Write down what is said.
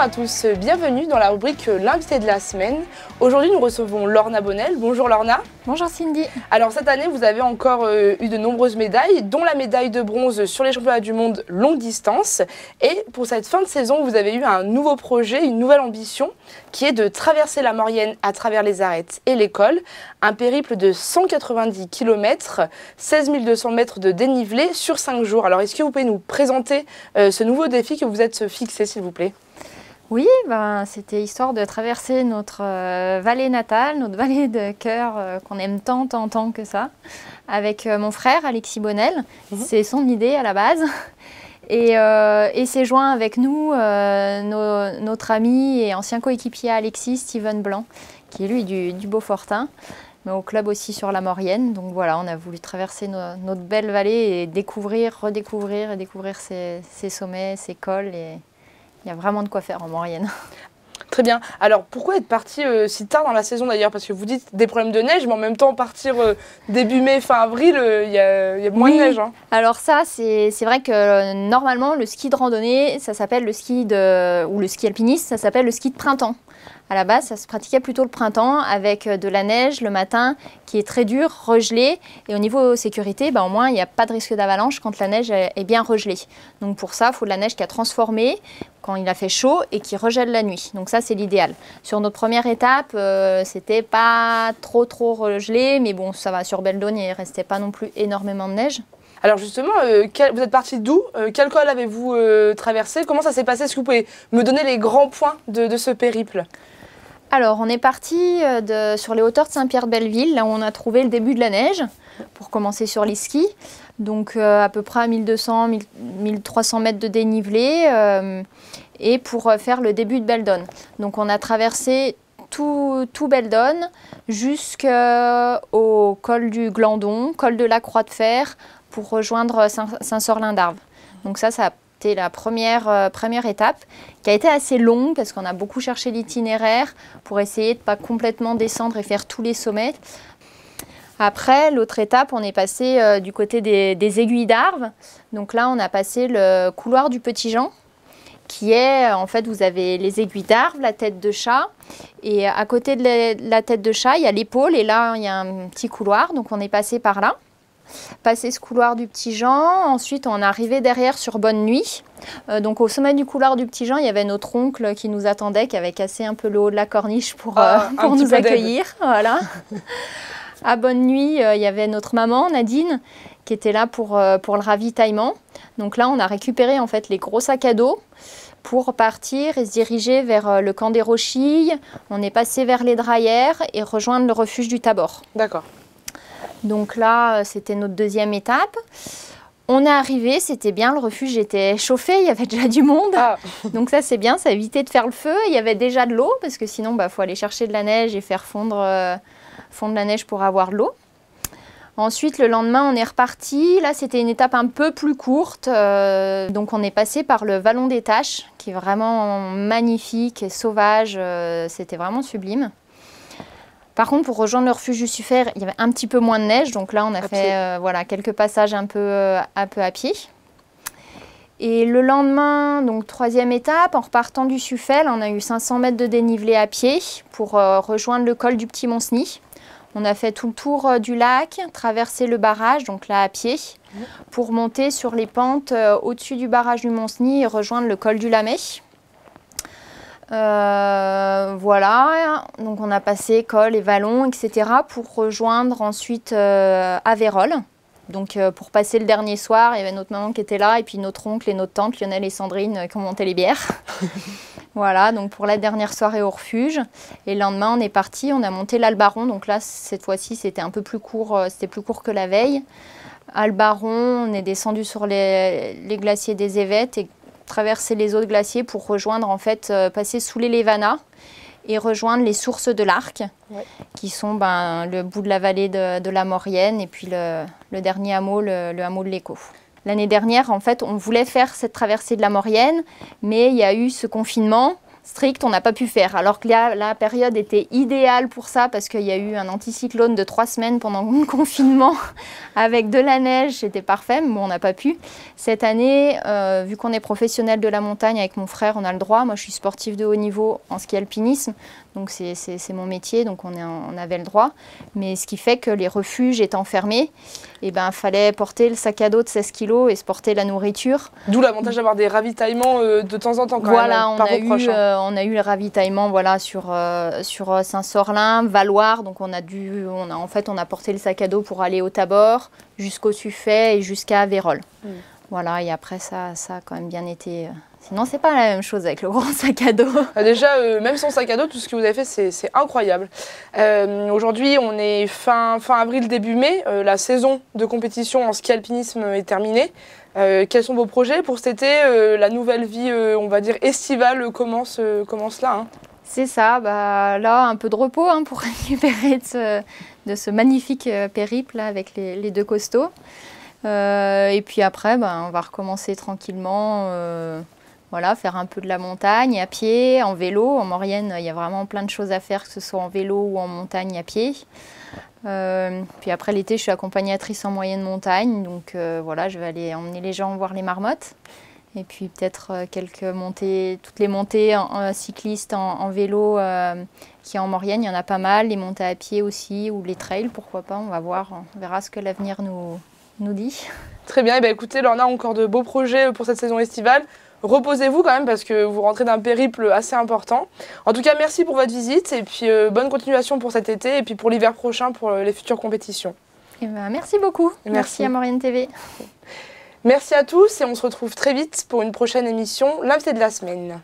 à tous, bienvenue dans la rubrique L'invité de la semaine. Aujourd'hui nous recevons Lorna Bonnel. Bonjour Lorna. Bonjour Cindy. Alors cette année vous avez encore eu de nombreuses médailles, dont la médaille de bronze sur les championnats du monde longue distance. Et pour cette fin de saison vous avez eu un nouveau projet, une nouvelle ambition qui est de traverser la Maurienne à travers les arêtes et l'école. Un périple de 190 km, 16 200 mètres de dénivelé sur 5 jours. Alors est-ce que vous pouvez nous présenter ce nouveau défi que vous êtes fixé s'il vous plaît? Oui, c'était histoire de traverser notre vallée natale, notre vallée de cœur qu'on aime tant que ça, avec mon frère Alexis Bonnel. C'est son idée à la base. Et s'est joint avec nous notre ami et ancien coéquipier Alexis, Steven Blanc, qui est lui du Beaufortin, mais au club aussi sur la Maurienne. Donc voilà, on a voulu traverser notre belle vallée et découvrir, redécouvrir et découvrir ses sommets, ses cols. Et il y a vraiment de quoi faire en Maurienne. Très bien. Alors pourquoi être parti si tard dans la saison d'ailleurs? Parce que vous dites des problèmes de neige, mais en même temps partir début mai, fin avril, il y a moins de neige. Hein. Alors ça, c'est vrai que normalement le ski de randonnée, ça s'appelle le ski ou le ski alpiniste, ça s'appelle le ski de printemps. À la base, ça se pratiquait plutôt le printemps avec de la neige le matin qui est très dure, regelée. Et au niveau sécurité, au moins, il n'y a pas de risque d'avalanche quand la neige est bien regelée. Donc pour ça, il faut de la neige qui a transformé quand il a fait chaud et qui regèle la nuit. Donc ça, c'est l'idéal. Sur notre première étape, c'était pas trop regelé, mais bon, ça va. Sur Beldon, il ne restait pas non plus énormément de neige. Alors justement, vous êtes parti d'où? Quel col avez-vous traversé? Comment ça s'est passé? Est-ce que vous pouvez me donner les grands points de ce périple? Alors, on est parti sur les hauteurs de Saint-Pierre-de-Belleville, là où on a trouvé le début de la neige, pour commencer sur les skis. Donc, à peu près à 1200-1300 mètres de dénivelé, et pour faire le début de Beldon. Donc, on a traversé tout Beldon jusqu'au col du Glandon, col de la Croix de Fer, pour rejoindre Saint-Sorlin-d'Arves. Donc ça a été la première étape, qui a été assez longue parce qu'on a beaucoup cherché l'itinéraire pour essayer de ne pas complètement descendre et faire tous les sommets. Après, l'autre étape, on est passé du côté des aiguilles d'Arves. Donc là, on a passé le couloir du Petit Jean, qui est, en fait, vous avez les aiguilles d'Arves, la tête de chat, et à côté de la tête de chat, il y a l'épaule, et là, il y a un petit couloir, donc on est passé par là. Passé ce couloir du Petit Jean, ensuite on est arrivé derrière sur Bonne Nuit. Donc au sommet du couloir du Petit Jean, il y avait notre oncle qui nous attendait, qui avait cassé un peu le haut de la corniche pour nous accueillir. Voilà. À Bonne Nuit, il y avait notre maman Nadine qui était là pour le ravitaillement. Donc là, on a récupéré en fait les gros sacs à dos pour partir et se diriger vers le camp des Rochilles. On est passé vers les Drayères et rejoindre le refuge du Tabor. D'accord. Donc là, c'était notre deuxième étape. On est arrivé, c'était bien, le refuge était chauffé, il y avait déjà du monde. Ah. Donc ça, c'est bien, ça évitait de faire le feu. Il y avait déjà de l'eau, parce que sinon, faut aller chercher de la neige et faire fondre la neige pour avoir de l'eau. Ensuite, le lendemain, on est reparti. Là, c'était une étape un peu plus courte. Donc on est passé par le Vallon des Taches, qui est vraiment magnifique et sauvage. C'était vraiment sublime. Par contre, pour rejoindre le refuge du Suffert, il y avait un petit peu moins de neige. Donc là, on a fait quelques passages un peu à pied. Et le lendemain, donc troisième étape, en repartant du Suffel, on a eu 500 mètres de dénivelé à pied pour rejoindre le col du Petit Monceny. On a fait tout le tour du lac, traversé le barrage, donc là à pied, pour monter sur les pentes au-dessus du barrage du Monceny et rejoindre le col du Lamay. Voilà, donc on a passé col et vallon, etc. pour rejoindre ensuite Aveyrols. Donc pour passer le dernier soir, il y avait notre maman qui était là et puis notre oncle et notre tante, Lionel et Sandrine, qui ont monté les bières. Voilà, donc pour la dernière soirée au refuge. Et le lendemain, on est parti, on a monté l'Albaron. Donc là, cette fois-ci, c'était un peu plus court, c'était plus court que la veille. Albaron, on est descendu sur les glaciers des Évêtes et traverser les autres glaciers pour rejoindre, en fait, passer sous les Lévanas et rejoindre les sources de l'Arc, qui sont le bout de la vallée de la Maurienne et puis le dernier hameau, le hameau de l'Écho. L'année dernière, en fait, on voulait faire cette traversée de la Maurienne, mais il y a eu ce confinement strict, on n'a pas pu faire. Alors que la période était idéale pour ça parce qu'il y a eu un anticyclone de 3 semaines pendant le confinement avec de la neige, c'était parfait, mais bon, on n'a pas pu. Cette année, vu qu'on est professionnel de la montagne avec mon frère, on a le droit. Moi, je suis sportive de haut niveau en ski alpinisme, donc c'est mon métier, donc on avait le droit. Mais ce qui fait que les refuges étant fermés, il fallait porter le sac à dos de 16 kg et se porter la nourriture. D'où l'avantage d'avoir des ravitaillements de temps en temps quand même, par vos proches. On a eu le ravitaillement sur Saint-Sorlin, Valloire, donc on a porté le sac à dos pour aller au Tabor, jusqu'au Suffet et jusqu'à Vérole. Voilà, et après ça a quand même bien été... Sinon, c'est pas la même chose avec le grand sac à dos. Déjà, même sans sac à dos, tout ce que vous avez fait, c'est incroyable. Aujourd'hui, on est fin avril, début mai. La saison de compétition en ski alpinisme est terminée. Quels sont vos projets pour cet été? La nouvelle vie, on va dire, estivale commence là. Hein. C'est ça. Là, un peu de repos pour récupérer de ce magnifique périple là, avec les 2 costauds. Et puis après, on va recommencer tranquillement. Voilà, faire un peu de la montagne à pied, en vélo. En Maurienne, il y a vraiment plein de choses à faire, que ce soit en vélo ou en montagne à pied. Puis après l'été, je suis accompagnatrice en moyenne montagne. Donc voilà, je vais aller emmener les gens voir les marmottes. Et puis peut-être quelques montées, toutes les montées cyclistes en vélo qui en Maurienne, il y en a pas mal. Les montées à pied aussi, ou les trails, pourquoi pas, on va voir. On verra ce que l'avenir nous dit. Très bien, écoutez, Lorna, encore de beaux projets pour cette saison estivale. Reposez-vous quand même parce que vous rentrez d'un périple assez important. En tout cas, merci pour votre visite et puis bonne continuation pour cet été et puis pour l'hiver prochain pour les futures compétitions. Merci beaucoup. Merci à Maurienne TV. Merci à tous et on se retrouve très vite pour une prochaine émission, l'invité de la semaine.